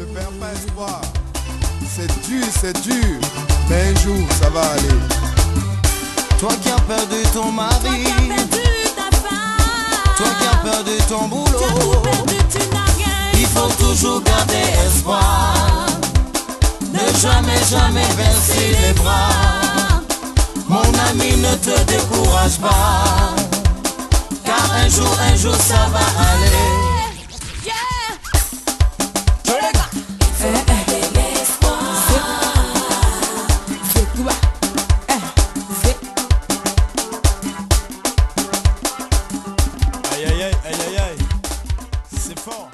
te perds pas espoir. C'est dur, mais un jour ça va aller. Toi qui as perdu ton mari, toi qui as perdu ton boulot, il faut toujours garder espoir. Ne jamais baisser les bras. Mon ami, ne te décourage pas, car un jour ça va aller. Aïe, c'est fort.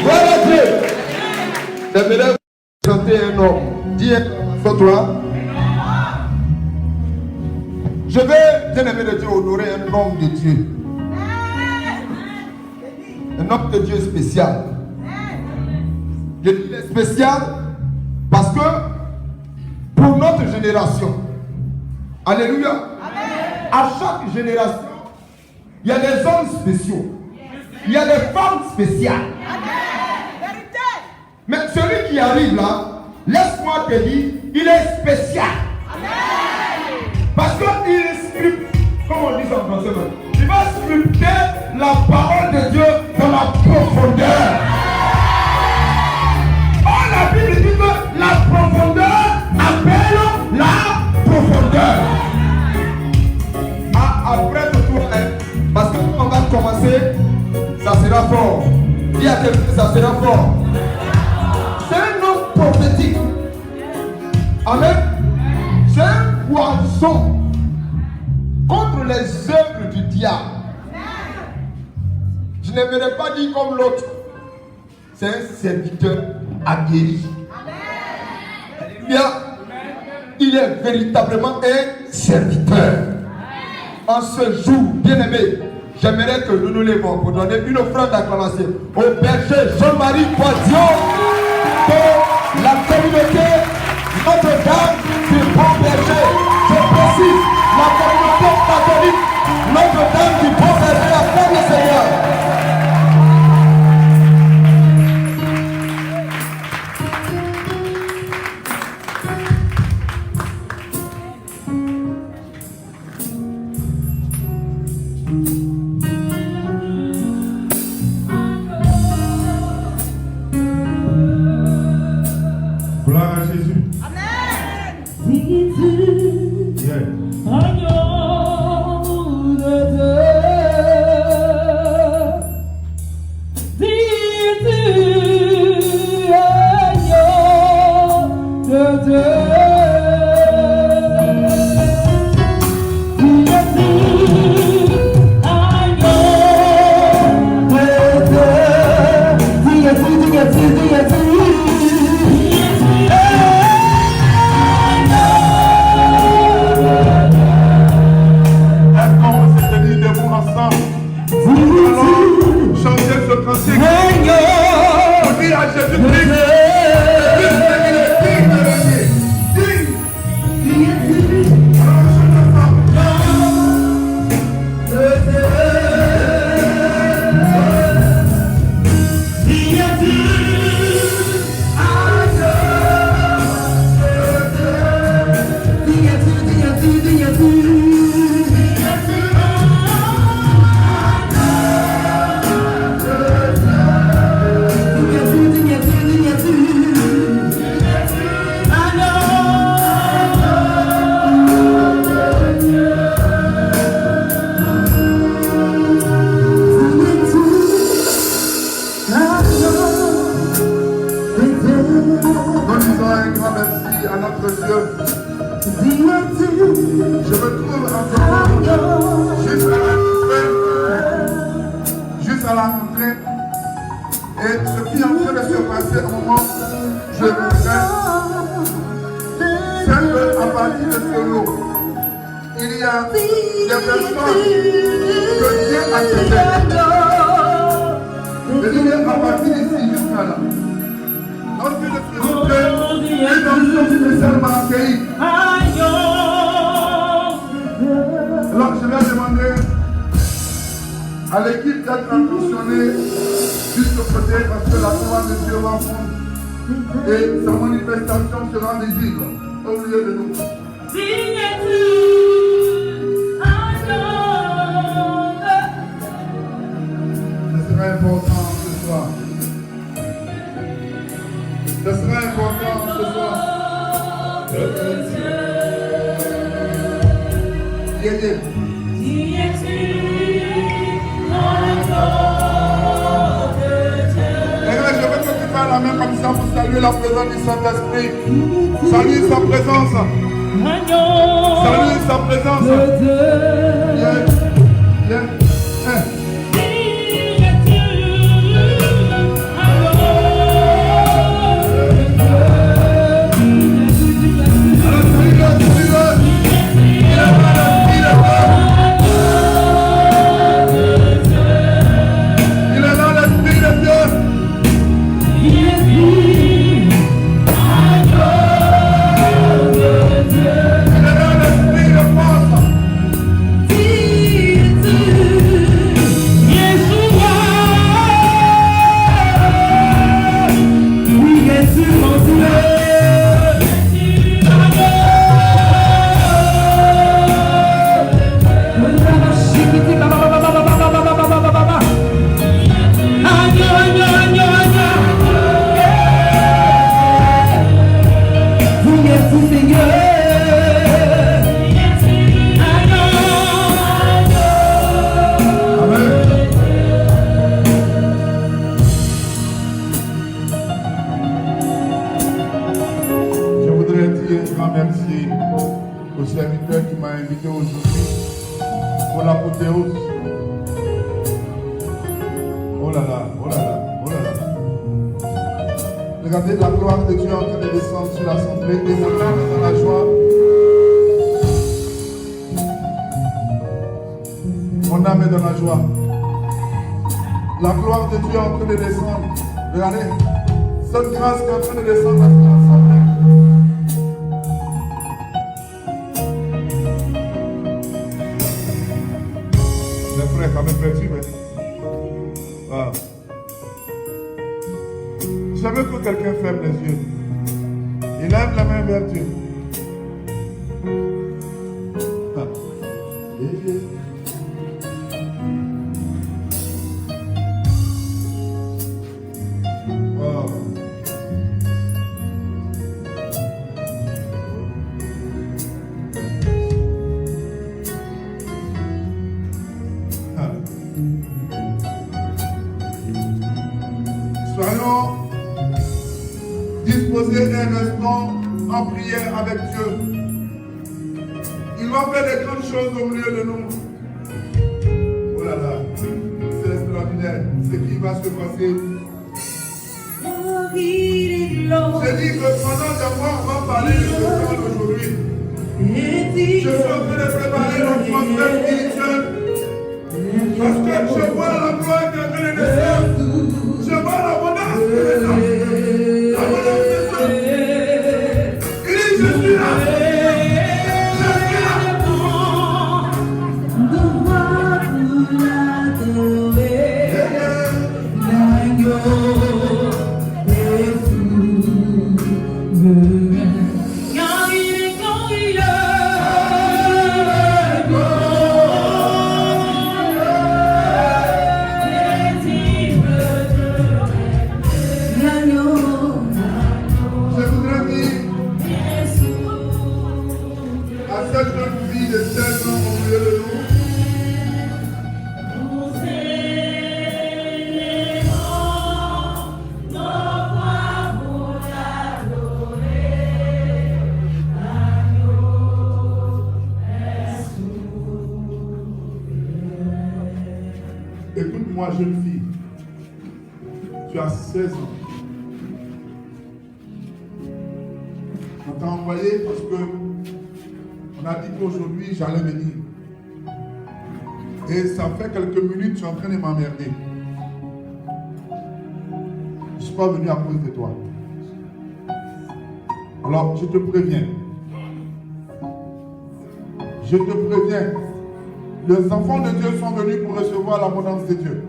Voilà Dieu. J'aimerais vous présenter un homme. Dis sur toi. Je vais, bien aimé de Dieu, honorer un homme de Dieu. Un homme de Dieu spécial. Je dis spécial parce que pour notre génération, alléluia, à chaque génération, il y a des hommes spéciaux. Il y a des femmes spéciales. Mais celui qui arrive là, laisse-moi te dire, il est spécial. Parce qu'il sculpte, comme on dit en français, il va sculpter la parole de Dieu dans la profondeur. Oh, la Bible dit que la profondeur appelle la profondeur. Après le tour, parce que quand on va commencer, ça sera fort. Dis à quelqu'un, ça sera fort. C'est un homme prophétique. Amen. C'est un poison contre les œuvres du diable. Je n'aimerais pas dire comme l'autre. C'est un serviteur aguerri. Alléluia. Il est véritablement un serviteur. En ce jour, bien-aimé, j'aimerais que nous nous lèvons pour donner une offrande d'acclamation au berger Jean-Marie Poision de la communauté Notre-Dame du Bon Berger. Je précise, la communauté catholique Notre-Dame du Bon Berger, acclame le Seigneur. Gloire à Jésus. À l'équipe d'être impressionnée jusqu'au côté parce que la gloire de Dieu va fondre. Et sa manifestation sera visible au milieu de nous. Ce sera important ce soir. Ce sera important ce soir. Yeah. Je veux que tu fasses la main comme ça pour saluer la présence du Saint-Esprit. Saluer sa présence. Saluer sa présence. Regardez la gloire de Dieu en train de descendre sur l'assemblée et mon âme est dans la joie. Mon âme est dans la joie. La gloire de Dieu est en train de descendre. Regardez, cette grâce qui est en train de descendre sur l'assemblée. Les frères, quand même perdu, mais. Ah. Je veux que quelqu'un ferme les yeux. Il lève la main vers Dieu. Ah. Wow. Ah. Soyons disposer un instant en prière avec Dieu. Il va faire des grandes choses au milieu de nous. Oh là là, c'est extraordinaire ce qui va se passer. J'ai dit que pendant des mois, on va parler de ce temps d'aujourd'hui. Je suis en train de préparer l'atmosphère spirituelle. Parce que je vois la gloire qui est en train de descendre. Je vois l'abondance qui descend. L'abondance descend. Il dit, je suis là. Je suis là. Écoute-moi, jeune fille, tu as 16 ans. On t'a envoyé parce que on a dit qu'aujourd'hui j'allais venir. Et ça fait quelques minutes, tu es en train de m'emmerder. Je ne suis pas venu à cause de toi. Alors, je te préviens. Je te préviens. Les enfants de Dieu sont venus pour recevoir l'abondance de Dieu.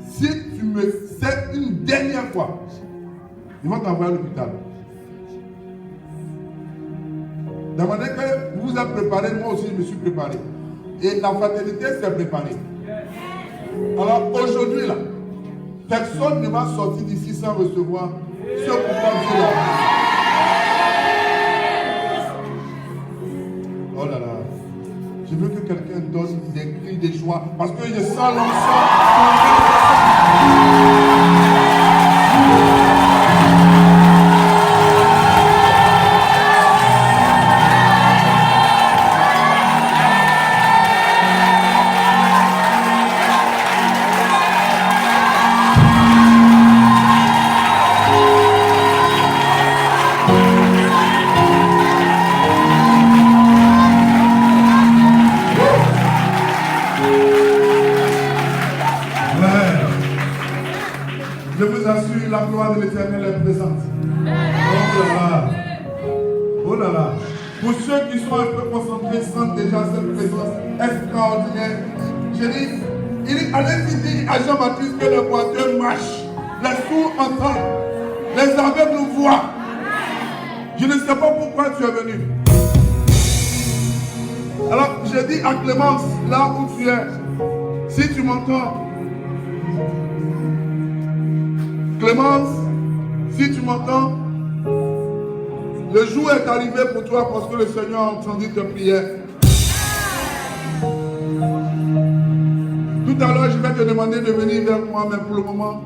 Si tu me sais une dernière fois, ils vont t'envoyer à l'hôpital. De manière que vous vous êtes préparé, moi aussi je me suis préparé. Et la fraternité s'est préparée. Alors aujourd'hui là, personne ne va sortir d'ici sans recevoir ce pourquoi Dieu l'a. Oh là là. Je veux que quelqu'un donne des cris de joie parce que je sens l'ensemble. La gloire de l'Éternel est présente. Oh là là. Oh là là. Pour ceux qui sont un peu concentrés, sentent déjà cette présence extraordinaire. Je dis, allez-y dire à Jean-Baptiste que le boiteux marche, les sourds entendent, les aveugles voient. Je ne sais pas pourquoi tu es venu. Alors, je dis à Clémence, là où tu es, si tu m'entends, Clémence, si tu m'entends, le jour est arrivé pour toi parce que le Seigneur a entendu tes prières. Tout à l'heure, je vais te demander de venir vers moi, mais pour le moment,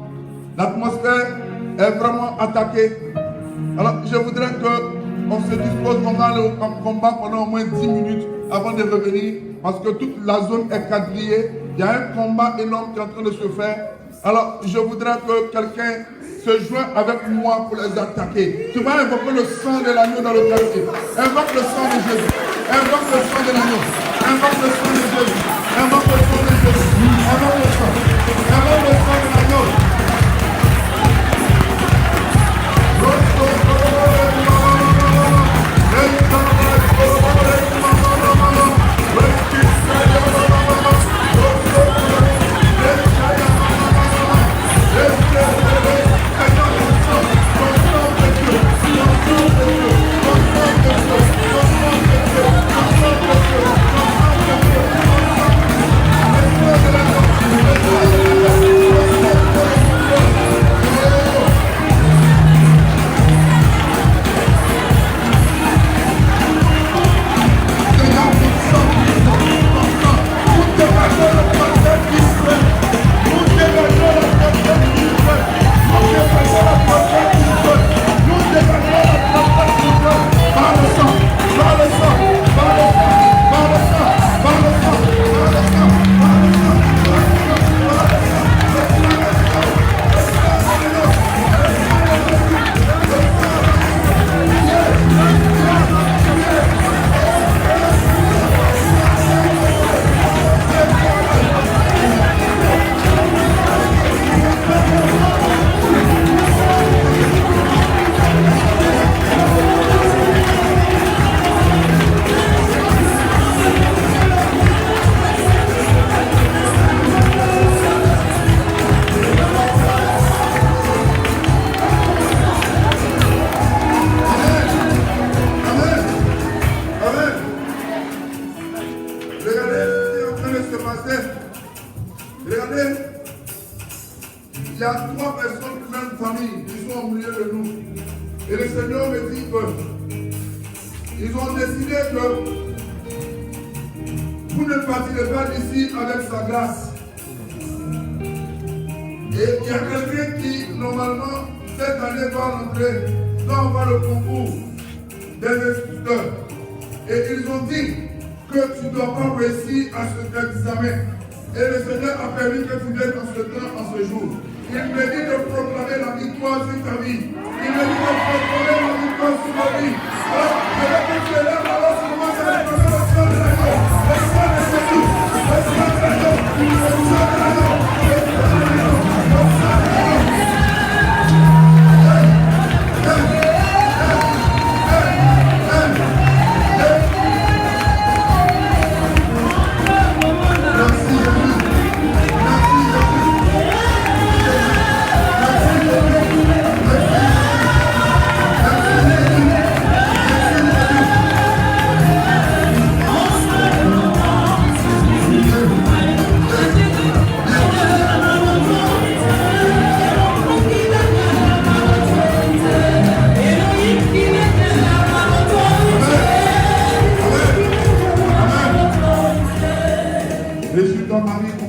l'atmosphère est vraiment attaquée. Alors, je voudrais qu'on se dispose, qu'on aille au combat pendant au moins 10 minutes avant de revenir, parce que toute la zone est quadrillée. Il y a un combat énorme qui est en train de se faire. Alors, je voudrais que quelqu'un se joigne avec moi pour les attaquer. Tu vas invoquer le sang de l'agneau dans le quartier. Invoque le sang de Jésus. Invoque le sang de l'agneau. Invoque le sang de Jésus. Invoque le sang de Jésus. Invoque le sang. Invoque le sang de l'agneau.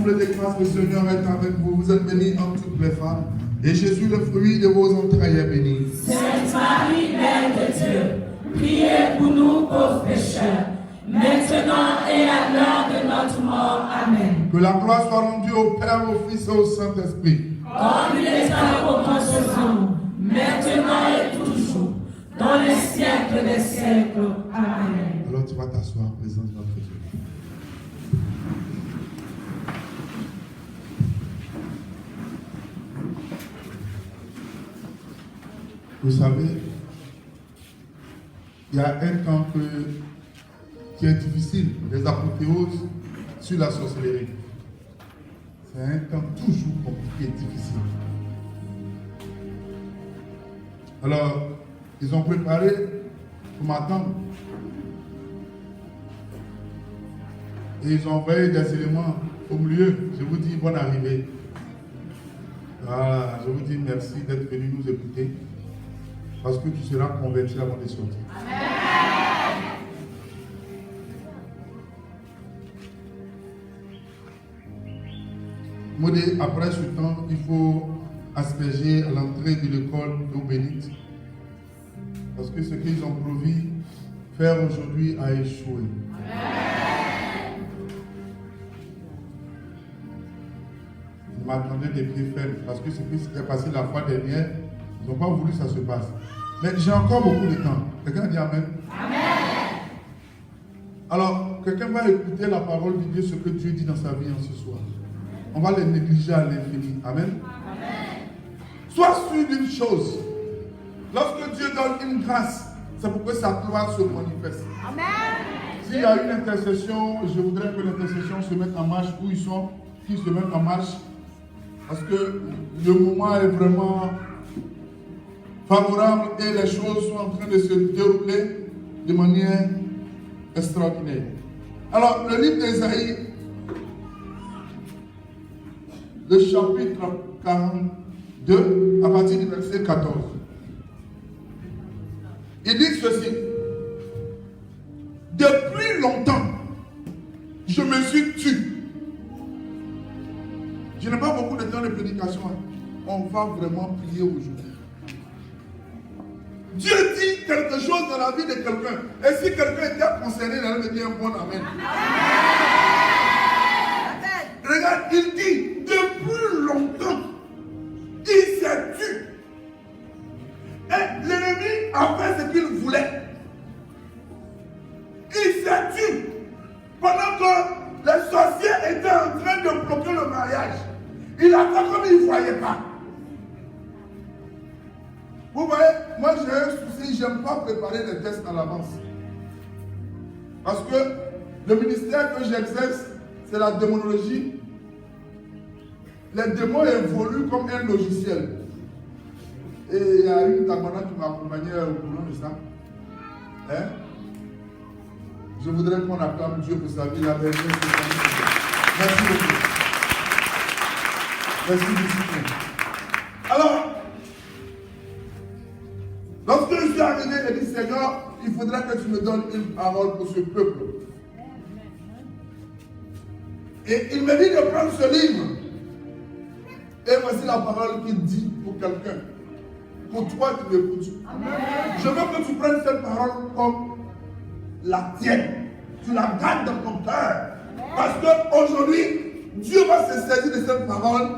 comble de grâce, le Seigneur est avec vous. Vous êtes bénie entre toutes les femmes. Et Jésus, le fruit de vos entrailles, est béni. Sainte Marie, Mère de Dieu, priez pour nous pauvres pécheurs, maintenant et à l'heure de notre mort. Amen. Que la gloire soit rendue au Père, au Fils et au Saint-Esprit. Comme il est au commencement, maintenant et toujours, dans les siècles des siècles. Amen. Alors tu vas t'asseoir en présence de notre Dieu. Vous savez, il y a un temps qui est difficile, les apothéoses sur la sorcellerie. C'est un temps toujours compliqué et difficile. Alors, ils ont préparé pour m'attendre. Et ils ont envoyé des éléments au milieu. Je vous dis bonne arrivée. Voilà, je vous dis merci d'être venu nous écouter. Parce que tu seras converti avant de sortir. Amen. Modé, après ce temps, il faut asperger à l'entrée de l'école d'eau bénite. Parce que ce qu'ils ont promis faire aujourd'hui a échoué. Amen. Ils m'attendaient des pieds fermes. Parce que ce qui s'est passé la fois dernière, ils n'ont pas voulu que ça se passe. Mais j'ai encore beaucoup de temps. Quelqu'un dit Amen. Amen. Alors, quelqu'un va écouter la parole de Dieu, ce que Dieu dit dans sa vie en ce soir. On va les négliger à l'infini. Amen. Amen. Sois sûr d'une chose. Lorsque Dieu donne une grâce, c'est pour que sa gloire se manifeste. Amen. S'il y a une intercession, je voudrais que l'intercession se mette en marche où ils sont, qu'ils se mettent en marche. Parce que le moment est vraiment favorable et les choses sont en train de se dérouler de manière extraordinaire. Alors, le livre d'Ésaïe, le chapitre 42, à partir du verset 14. Il dit ceci. Depuis longtemps, je me suis tué. Je n'ai pas beaucoup de temps de prédication. On va vraiment prier aujourd'hui. Dieu dit quelque chose dans la vie de quelqu'un. Et si quelqu'un était concerné, il allait me dire un bon amen. Amen. Regarde, il dit, depuis longtemps, il s'est tué. Et l'ennemi a fait ce qu'il voulait. Il s'est tué. Pendant que les sorciers étaient en train de bloquer le mariage, il a fait comme il ne voyait pas. Vous voyez, moi j'ai un souci, je n'aime pas préparer les tests à l'avance. Parce que le ministère que j'exerce, c'est la démonologie. Les démons évoluent comme un logiciel. Et il y a une tamana qui m'a accompagné au boulot de ça. Hein? Je voudrais qu'on acclame Dieu pour sa vie. Merci beaucoup. Merci beaucoup. Alors, lorsque je suis arrivé, j'ai dit, Seigneur, il faudrait que tu me donnes une parole pour ce peuple. Et il me dit de prendre ce livre. Et voici la parole qu'il dit pour quelqu'un. Pour toi qui m'écoutes. Je veux que tu prennes cette parole comme la tienne. Tu la gardes dans ton cœur. Parce qu'aujourd'hui, Dieu va se saisir de cette parole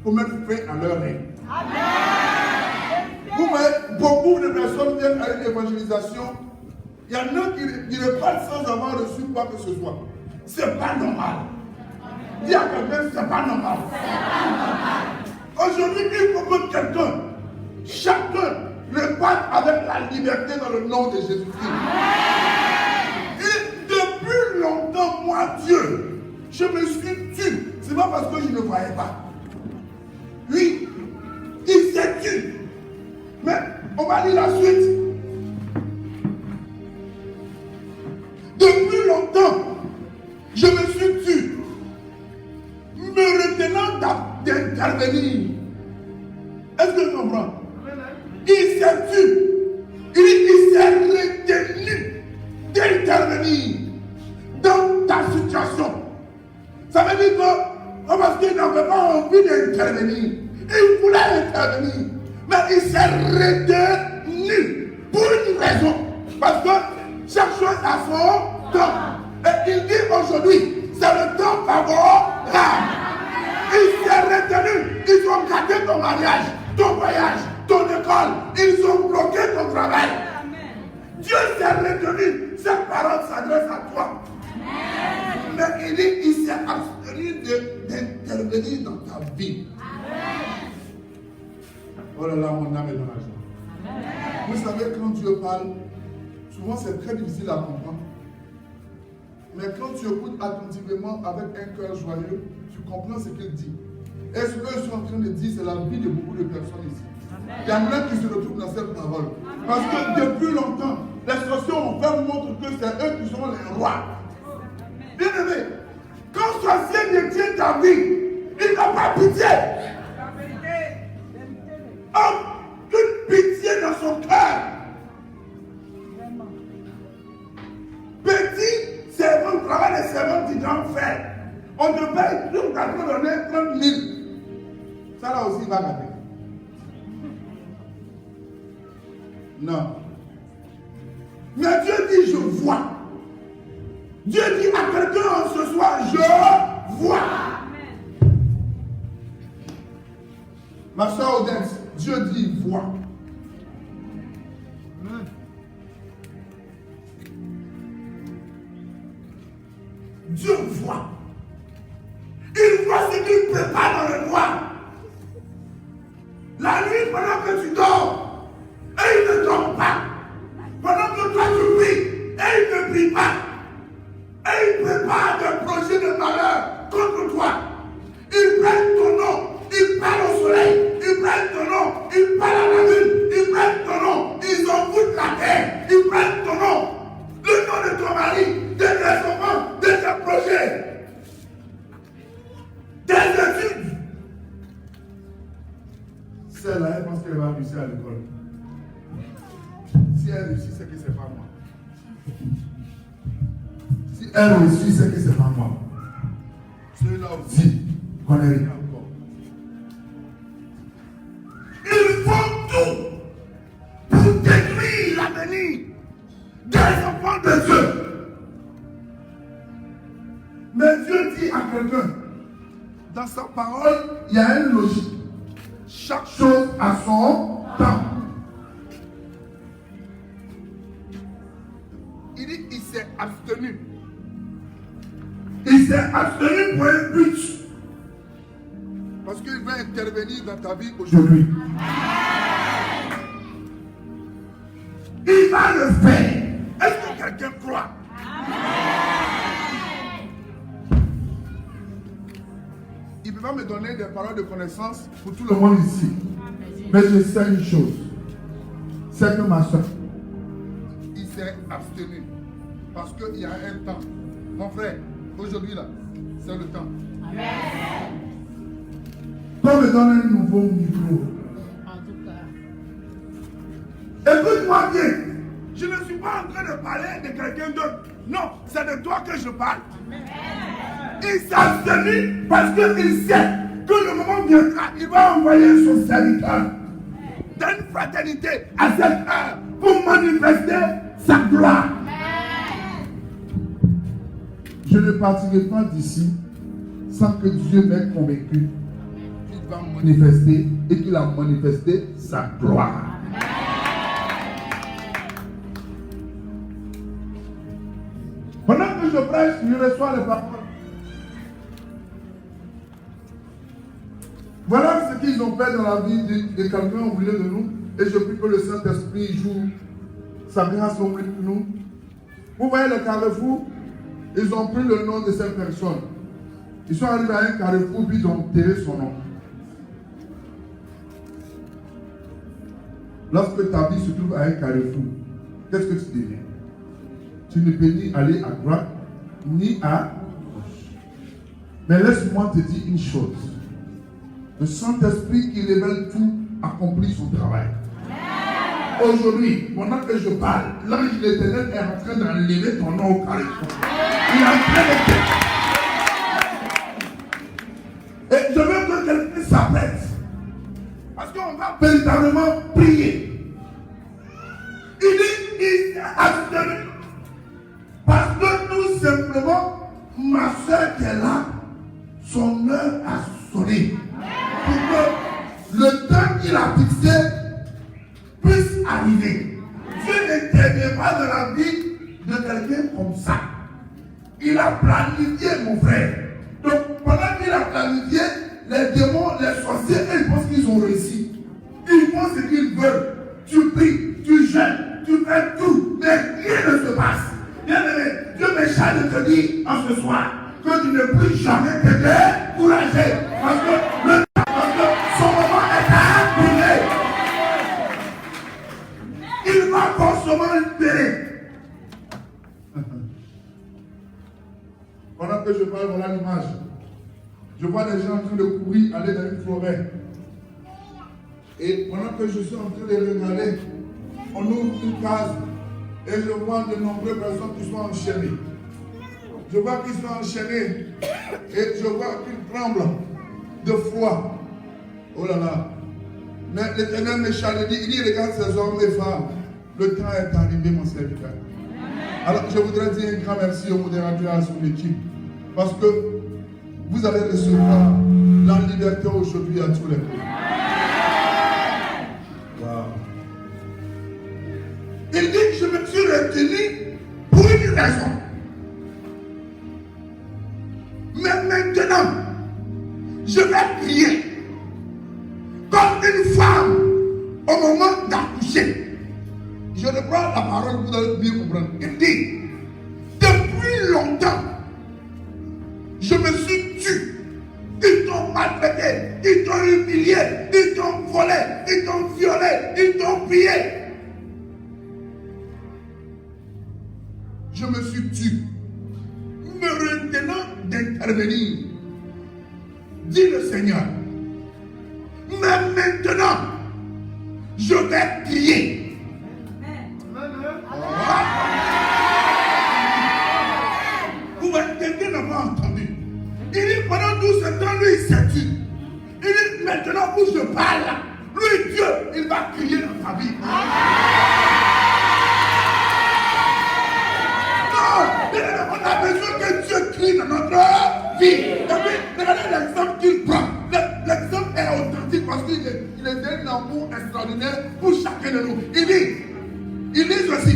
pour mettre fin à leur règne. Amen. Vous voyez, beaucoup de personnes viennent à une évangélisation. Il y en a qui repartent sans avoir reçu quoi que ce soit. C'est pas normal. Dis à quelqu'un, c'est pas normal. Aujourd'hui, il faut que quelqu'un, chacun, reparte avec la liberté dans le nom de Jésus-Christ. Et depuis longtemps, moi, Dieu, je me suis tué. C'est pas parce que je ne voyais pas. Lui, il s'est tué. Mais on va lire la suite. Depuis longtemps, je me suis tué. Me retenant d'intervenir. Est-ce que tu comprends? Il s'est tué. Il s'est retenu d'intervenir dans ta situation. Ça veut dire que parce qu'il n'avait pas envie d'intervenir. Il voulait intervenir. Mais il s'est retenu pour une raison. Parce que chaque chose a son temps. Et il dit aujourd'hui, c'est le temps favorable. Il s'est retenu. Ils ont gâté ton mariage, ton voyage, ton école. Ils ont bloqué ton travail. Dieu s'est retenu. Cette parole s'adresse à toi. Mais il dit, il s'est abstenu d'intervenir dans ta vie. Oh là là, mon âme est dans la joie. Vous savez, quand Dieu parle, souvent c'est très difficile à comprendre. Mais quand tu écoutes attentivement avec un cœur joyeux, tu comprends ce qu'il dit. Et ce que je suis en train de dire, c'est la vie de beaucoup de personnes ici. Il y en a qui se retrouvent dans cette parole. Parce que depuis longtemps, les sorciers ont fait montre que c'est eux qui sont les rois. Bien aimé, quand sorcier détient ta vie, il n'a pas pitié. Aucune pitié dans son cœur. Petit servant, travail de servant du grand frère. On te paye, on t'a donné 30 000. Ça là aussi va gâter. Non. Mais Dieu dit je vois. Dieu dit à quelqu'un ce soir je vois. Ma soeur Odette, Dieu dit vois. Dieu voit. Il voit ce qu'il prépare dans le noir. La nuit, pendant que tu dors, et il ne dort pas. Pendant que toi tu pries, et il ne prie pas. Et il prépare des projets de malheur contre toi. Il prend ton nom, il parle au soleil, il prend ton nom, il parle à la lune, il prend ton nom, ils envoûtent la terre, ils prennent ton nom, le nom de ton mari, de tes enfants, de tes projets, tes études. Celle-là, elle pense qu'elle va réussir à l'école. Si elle réussit, c'est que c'est pas moi. Si elle réussit, c'est que c'est pas moi. Ceux-là aussi, qu'on est rien encore. Ils font tout pour détruire l'avenir des enfants de Dieu. Mais Dieu dit à quelqu'un, dans sa parole, il y a une logique. Chaque chose a son temps. Il dit, il s'est abstenu. Il s'est abstenu pour un but. Parce qu'il va intervenir dans ta vie aujourd'hui. Il va le faire. Est-ce que quelqu'un croit? Il ne peut pas me donner des paroles de connaissance pour tout le monde ici. Mais je sais une chose. C'est que ma soeur, il s'est abstenu. Parce qu'il y a un temps. Mon frère, aujourd'hui là, c'est le temps. Qu'on me donne un nouveau micro. En tout cas. Écoute-moi bien. Je ne suis pas en train de parler de quelqu'un d'autre. Non, c'est de toi que je parle. Il s'est abstenu parce qu'il sait que le moment viendra, il va envoyer son serviteur dans une fraternité à cette heure pour manifester sa gloire. Je ne partirai pas d'ici sans que Dieu m'ait convaincu qu'il va manifester et qu'il a manifesté sa gloire. Pendant que je prêche, je reçois les paroles. Voilà ce qu'ils ont fait dans la vie de quelqu'un au milieu de nous. Et je prie que le Saint-Esprit joue sa grâce au milieu de nous. Vous voyez le carrefour, ils ont pris le nom de cette personne. Ils sont arrivés à un carrefour, puis ils ont enterré son nom. Lorsque ta vie se trouve à un carrefour, qu'est-ce que tu deviens? Tu ne peux ni aller à droite, ni à gauche. Mais laisse-moi te dire une chose. Le Saint-Esprit qui révèle tout accomplit son travail. Aujourd'hui, pendant que je parle, l'ange de l'Éternel est en train d'enlever ton nom au carrefour. Il est en train de... Et je veux que quelqu'un s'apprête. Parce qu'on va véritablement prier. Il dit, il s'est abstenu. Parce que tout simplement, ma soeur qui est là, son heure a sonné. Pour que le temps qu'il a fixé puisse arriver. Dieu n'intervient pas dans la vie de quelqu'un comme ça. Il a planifié, mon frère. Donc, pendant qu'il a planifié, les démons, les sorciers, ils pensent qu'ils ont réussi. Ils font ce qu'ils veulent. Tu pries, tu jeûnes, tu fais tout, mais rien ne se passe. Bien-aimé, Dieu me charge de te dire en ce soir que tu ne peux jamais te décourager. Parce que son moment est arrivé. Il va forcément libérer. Pendant que je parle, voilà l'image. Je vois des gens en train de courir, aller dans une forêt. Et pendant que je suis en train de regarder, on ouvre une case et je vois de nombreuses personnes qui sont enchaînées. Je vois qu'ils sont enchaînés et je vois qu'ils tremblent de froid. Oh là là. Mais l'Éternel me charge, il dit, regarde ces hommes et femmes, le temps est arrivé, mon serviteur. Alors je voudrais dire un grand merci au modérateur et à son équipe. Parce que vous allez recevoir la liberté aujourd'hui à tous les coups. Wow. Il dit que je me suis retenu pour une raison. Mais maintenant, je vais prier comme une femme au moment d'accoucher. Je reprends la parole, vous allez bien comprendre. Il dit, depuis longtemps, je me suis tue. Ils t'ont maltraité, ils t'ont humilié, ils t'ont volé, ils t'ont violé, ils t'ont pillé. Je me suis tue. Me retenant d'intervenir, dit le Seigneur. Mais maintenant, je vais crier. Quelqu'un n'a pas entendu. Il dit pendant tout ce temps, lui, il s'est tué. Il dit maintenant où je parle, lui, Dieu, il va crier dans ta vie. Non, on a besoin que Dieu crie dans notre vie. Et puis, regardez l'exemple qu'il prend. L'exemple est authentique parce qu'il est un amour extraordinaire pour chacun de nous. Il dit ceci,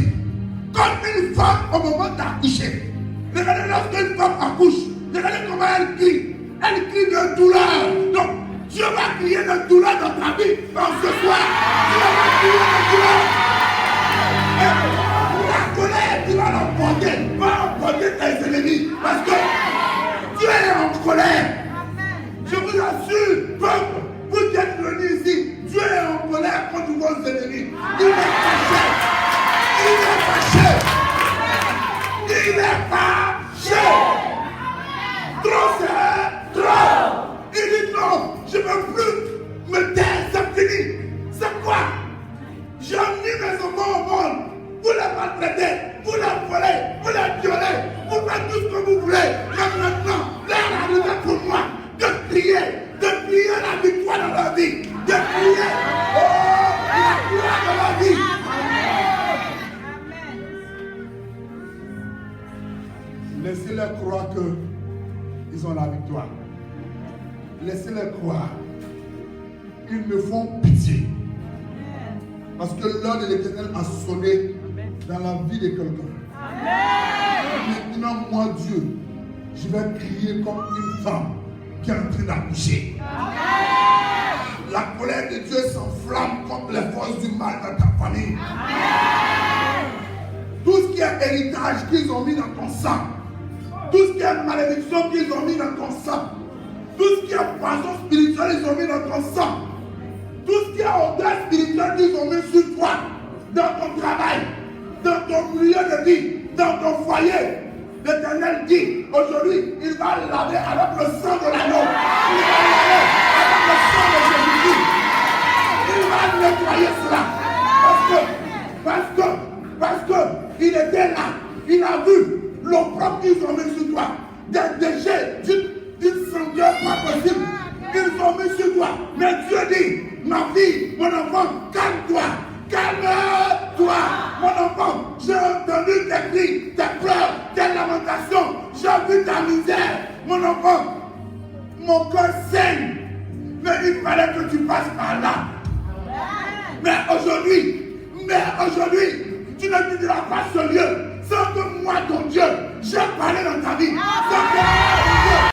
comme une femme au moment d'accoucher. Regardez lorsqu'une femme accouche, regardez comment elle crie de douleur. Donc, Dieu va crier de douleur dans ta vie. Donc, ce soir, Dieu va crier de douleur. Et la colère, tu vas l'emporter. Va emporter tes ennemis. Parce que Dieu est en colère. Je vous assure, peuple, vous êtes venus ici. Dieu est en colère contre vos ennemis. Il est fâché. Il est fâché. Il est fâché. Trop c'est trop. Il dit non, je ne veux plus me taire, c'est fini. C'est quoi? J'ai mis mes enfants au monde. Vous les maltraitez, vous les volez, vous les violez, vous faites tout ce que vous voulez. Mais maintenant, l'heure arrive pour moi de prier la victoire dans la vie, de prier la gloire dans la vie. Laissez-les croire qu'ils ont la victoire. Laissez-les croire. Ils me font pitié. Parce que l'heure de l'Éternel a sonné dans la vie de quelqu'un. Maintenant, moi, Dieu, je vais crier comme une femme qui est en train d'accoucher. La colère de Dieu s'enflamme comme les forces du mal dans ta famille. Tout ce qui est héritage qu'ils ont mis dans ton sang, tout ce qui est malédiction qu'ils ont mis dans ton sang, tout ce qui est poison spirituel qu'ils ont mis dans ton sang, tout ce qui est odeur spirituelle qu'ils ont mis sur toi, dans ton travail, dans ton milieu de vie, dans ton foyer, l'Éternel dit aujourd'hui, il va laver avec le sang de l'agneau. Il va laver avec le sang de Jésus-Christ. Il va nettoyer cela. Parce que il était là, il a vu l'opprobre qu'ils ont mis sur toi, des déchets d'une sangueur pas possible. calme-toi. Mais Dieu dit, ma fille, mon enfant, calme-toi. Calme-toi, mon enfant. J'ai entendu tes cris, tes pleurs, tes lamentations. J'ai vu ta misère, mon enfant. Mon cœur saigne. Mais il fallait que tu passes par là. Mais aujourd'hui, tu ne quitteras pas ce lieu sans que moi, ton Dieu, j'ai parlé dans ta vie. Sans que moi, ton Dieu,